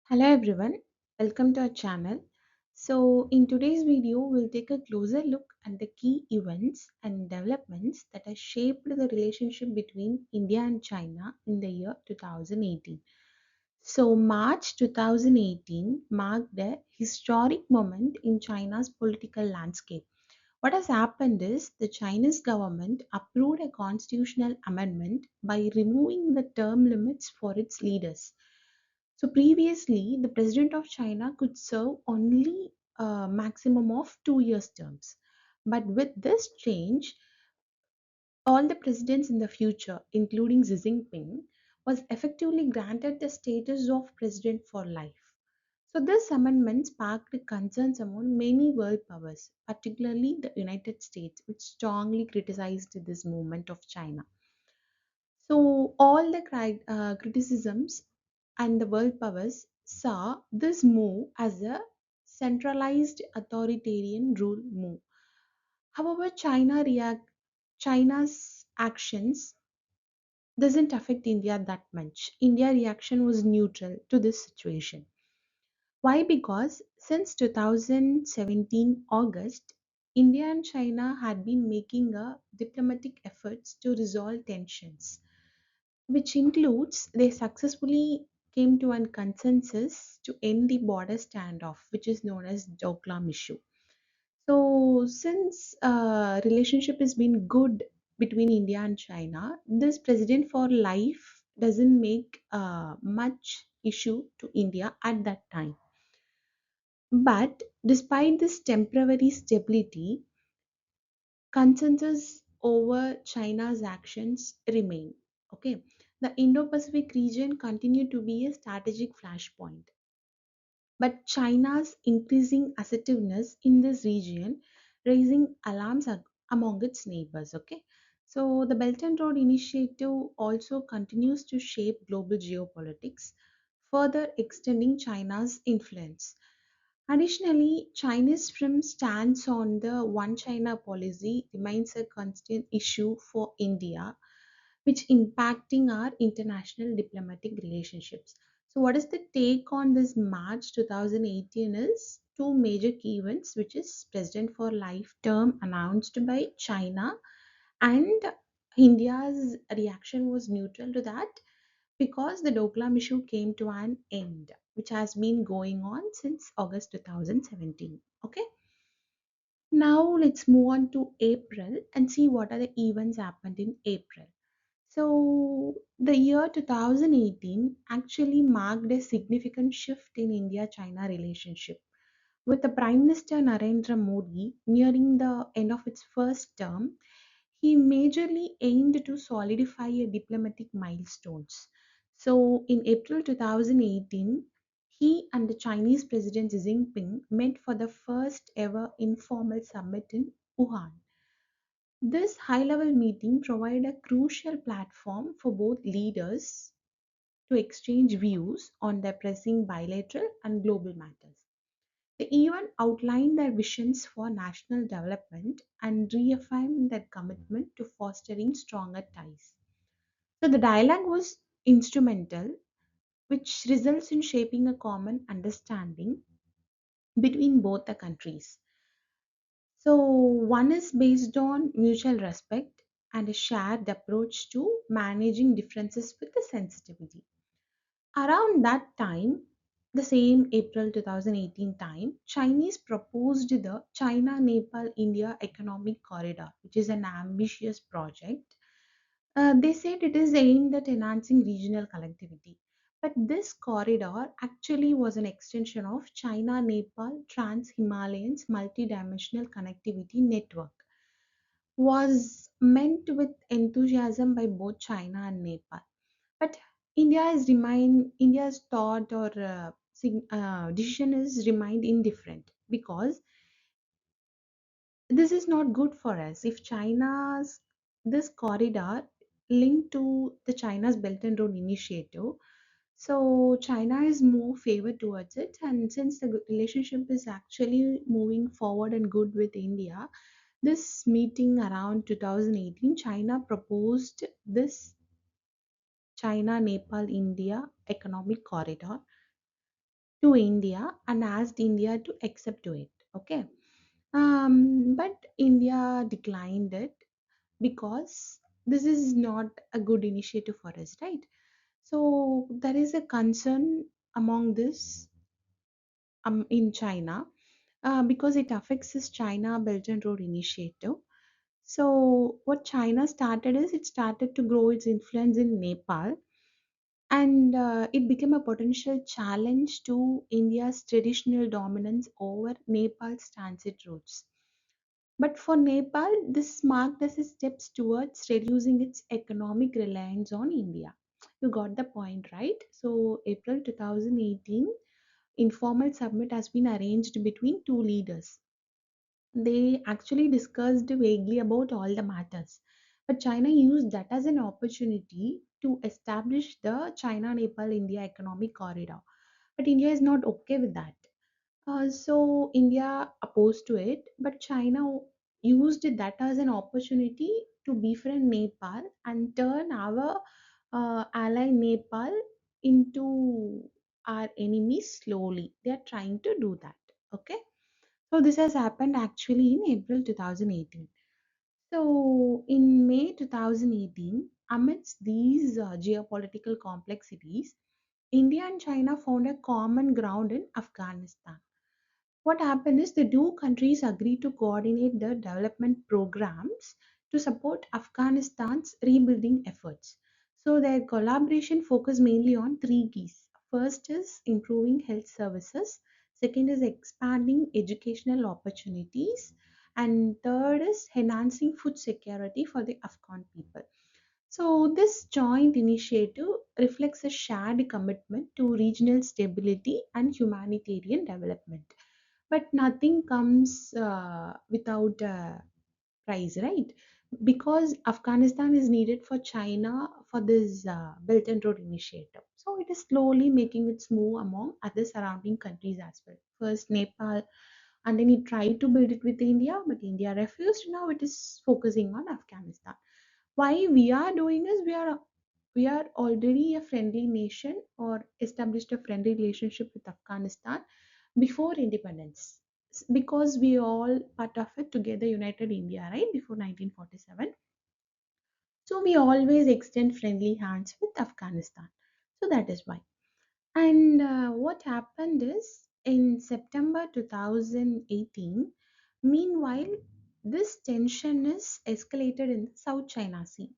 Hello everyone, welcome to our channel. So in today's video, we'll take a closer look at the key events and developments that have shaped the relationship between India and China in the year 2018. So March 2018 marked a historic moment in China's political landscape. What has happened is the Chinese government approved a constitutional amendment by removing the term limits for its leaders. So previously, the president of China could serve only a maximum of 2 years terms. But with this change, all the presidents in the future, including Xi Jinping, was effectively granted the status of president for life. So this amendment sparked concerns among many world powers, particularly the United States, which strongly criticized this movement of China. So all the criticisms and the world powers saw this move as a centralized authoritarian rule move. However, China's actions doesn't affect India that much. India reaction was neutral to this situation. Why? Because since 2017 August, India and China had been making a diplomatic efforts to resolve tensions, which includes they successfully came to a consensus to end the border standoff, which is known as Doklam issue. So, since relationship has been good between India and China, this president for life doesn't make much issue to India at that time. But despite this temporary stability, consensus over China's actions remain. Okay, the Indo-Pacific region continue to be a strategic flashpoint, but China's increasing assertiveness in this region raising alarms among its neighbors. Okay, so the Belt and Road Initiative also continues to shape global geopolitics, further extending China's influence. Additionally, Chinese firm stance on the One China policy remains a constant issue for India, which impacting our international diplomatic relationships. So, what is the take on this March 2018 is two major key events, which is President for Life term announced by China, and India's reaction was neutral to that because the Doklam issue came to an end, which has been going on since August 2017. Okay, now let's move on to April and see what are the events happened in April. So, the year 2018 actually marked a significant shift in India China relationship. With the Prime Minister Narendra Modi nearing the end of its first term, he majorly aimed to solidify a diplomatic milestones. So, in April 2018, he and the Chinese President Xi Jinping met for the first ever informal summit in Wuhan. This high level meeting provided a crucial platform for both leaders to exchange views on their pressing bilateral and global matters. They even outlined their visions for national development and reaffirmed their commitment to fostering stronger ties. So the dialogue was instrumental, which results in shaping a common understanding between both the countries. So, one is based on mutual respect and a shared approach to managing differences with the sensitivity. Around that time, the same April 2018 time, Chinese proposed the China Nepal India Economic Corridor, which is an ambitious project. They said it is aimed at enhancing regional connectivity. But this corridor actually was an extension of China Nepal Trans Himalayan's multidimensional connectivity network, was meant with enthusiasm by both China and Nepal. But India's thought or decision is remained indifferent because this is not good for us. If China's this corridor linked to the China's Belt and Road Initiative, so China is more favored towards it, and since the relationship is actually moving forward and good with India, this meeting around 2018, China proposed this China Nepal India Economic Corridor. to India and asked India to accept to it. Okay. But India declined it because this is not a good initiative for us, right? So there is a concern among this in China because it affects this China Belt and Road Initiative. So what China started is it started to grow its influence in Nepal, and it became a potential challenge to India's traditional dominance over Nepal's transit routes. But for Nepal, this marked as a steps towards reducing its economic reliance on India. You got the point, right? So April 2018, informal summit has been arranged between two leaders. They actually discussed vaguely about all the matters. But China used that as an opportunity to establish the China Nepal India economic corridor. But India is not okay with that. So India opposed to it, but China used that as an opportunity to befriend Nepal and turn our ally Nepal into our enemy slowly. They are trying to do that. Okay. So this has happened actually in April 2018. So in May 2018, amidst these geopolitical complexities, India and China found a common ground in Afghanistan. What happened is the two countries agreed to coordinate the development programs to support Afghanistan's rebuilding efforts. So their collaboration focused mainly on three keys. First is improving health services, second is expanding educational opportunities, and third is enhancing food security for the Afghan people. So, this joint initiative reflects a shared commitment to regional stability and humanitarian development. But nothing comes without a price, right? Because Afghanistan is needed for China for this Belt and Road Initiative. So, it is slowly making its move among other surrounding countries as well. First, Nepal, and then it tried to build it with India, but India refused. Now it is focusing on Afghanistan. Why we are doing is we are already a friendly nation or established a friendly relationship with Afghanistan before independence. Because we all part of it together united India, right, before 1947. So we always extend friendly hands with Afghanistan. So that is why. And what happened is in September 2018, meanwhile, this tension is escalated in the South China Sea.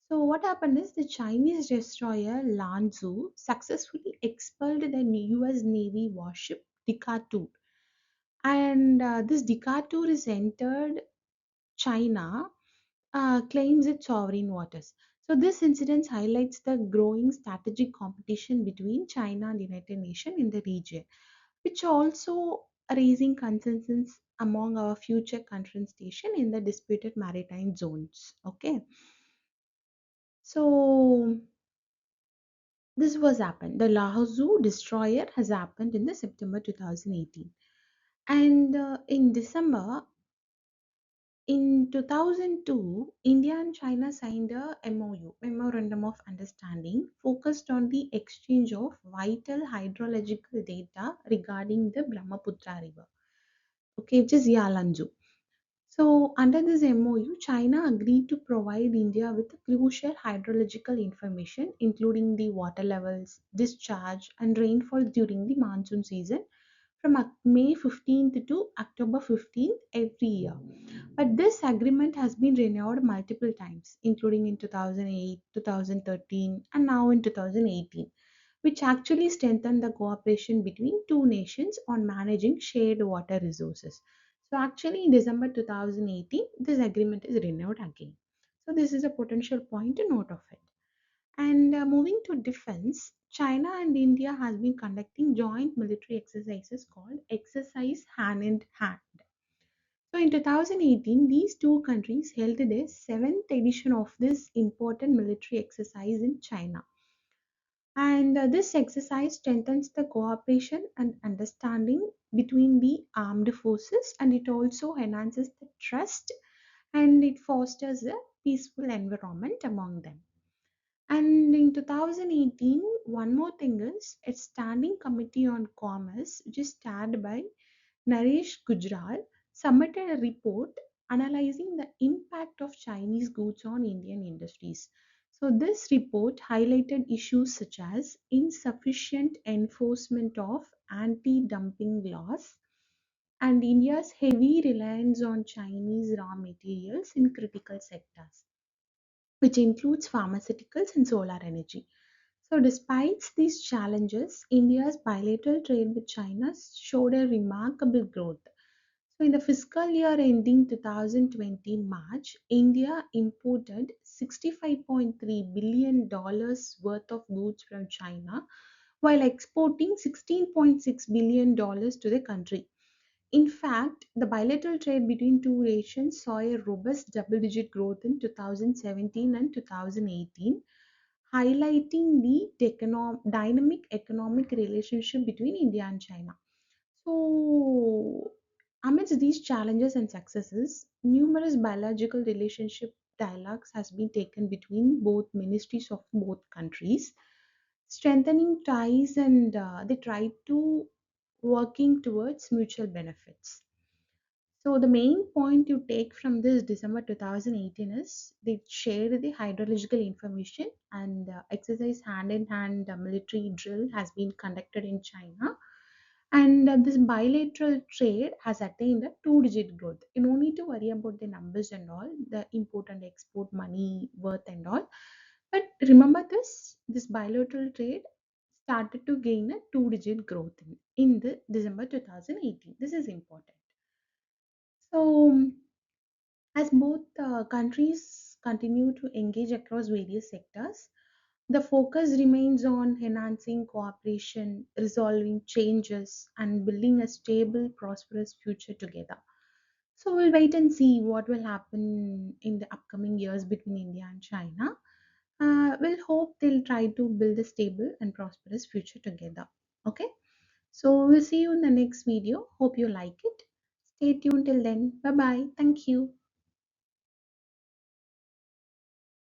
So what happened is the Chinese destroyer Lanzhou successfully expelled the US Navy warship Decatur, and this Decatur is entered China, claims its sovereign waters. So this incident highlights the growing strategic competition between China and the United Nations in the region, which also raising consensus among our future confrontation in the disputed maritime zones. Okay, so this was happened. The Lahazoo destroyer has happened in the September 2018, and in December in 2002, India and China signed a MOU, Memorandum of Understanding, focused on the exchange of vital hydrological data regarding the Brahmaputra River, okay, which is Yalanju. So, under this MOU, China agreed to provide India with crucial hydrological information, including the water levels, discharge, and rainfall during the monsoon season from May 15th to October 15th every year. But this agreement has been renewed multiple times, including in 2008, 2013, and now in 2018, which actually strengthened the cooperation between two nations on managing shared water resources. So, actually, in December 2018, this agreement is renewed again. So, this is a potential point to note of it. And moving to defense, China and India has been conducting joint military exercises called Exercise Hand in Hand. So in 2018, these two countries held their seventh edition of this important military exercise in China. And this exercise strengthens the cooperation and understanding between the armed forces, and it also enhances the trust and it fosters a peaceful environment among them. And in 2018, one more thing is a standing committee on commerce, which is chaired by Naresh Gujral, submitted a report analyzing the impact of Chinese goods on Indian industries. So, this report highlighted issues such as insufficient enforcement of anti dumping laws and India's heavy reliance on Chinese raw materials in critical sectors, which includes pharmaceuticals and solar energy. So, despite these challenges, India's bilateral trade with China showed a remarkable growth. So, in the fiscal year ending 2020 March, India imported $65.3 billion worth of goods from China while exporting $16.6 billion to the country. In fact, the bilateral trade between two nations saw a robust double digit growth in 2017 and 2018, highlighting the dynamic economic relationship between India and China. So, amidst these challenges and successes, numerous biological relationship dialogues has been taken between both ministries of both countries, strengthening ties and they try to working towards mutual benefits. So the main point you take from this December 2018 is they shared the hydrological information and exercise hand in hand military drill has been conducted in China, and this bilateral trade has attained a two-digit growth. You don't need to worry about the numbers and all, the import and export money worth and all. But remember this bilateral trade started to gain a two-digit growth in the December 2018. This is important. So as both countries continue to engage across various sectors, the focus remains on enhancing cooperation, resolving changes, and building a stable, prosperous future together. So we'll wait and see what will happen in the upcoming years between India and China. We'll hope they'll try to build a stable and prosperous future together. Okay, so we'll see you in the next video. Hope you like it. Stay tuned till then. Bye bye. Thank you.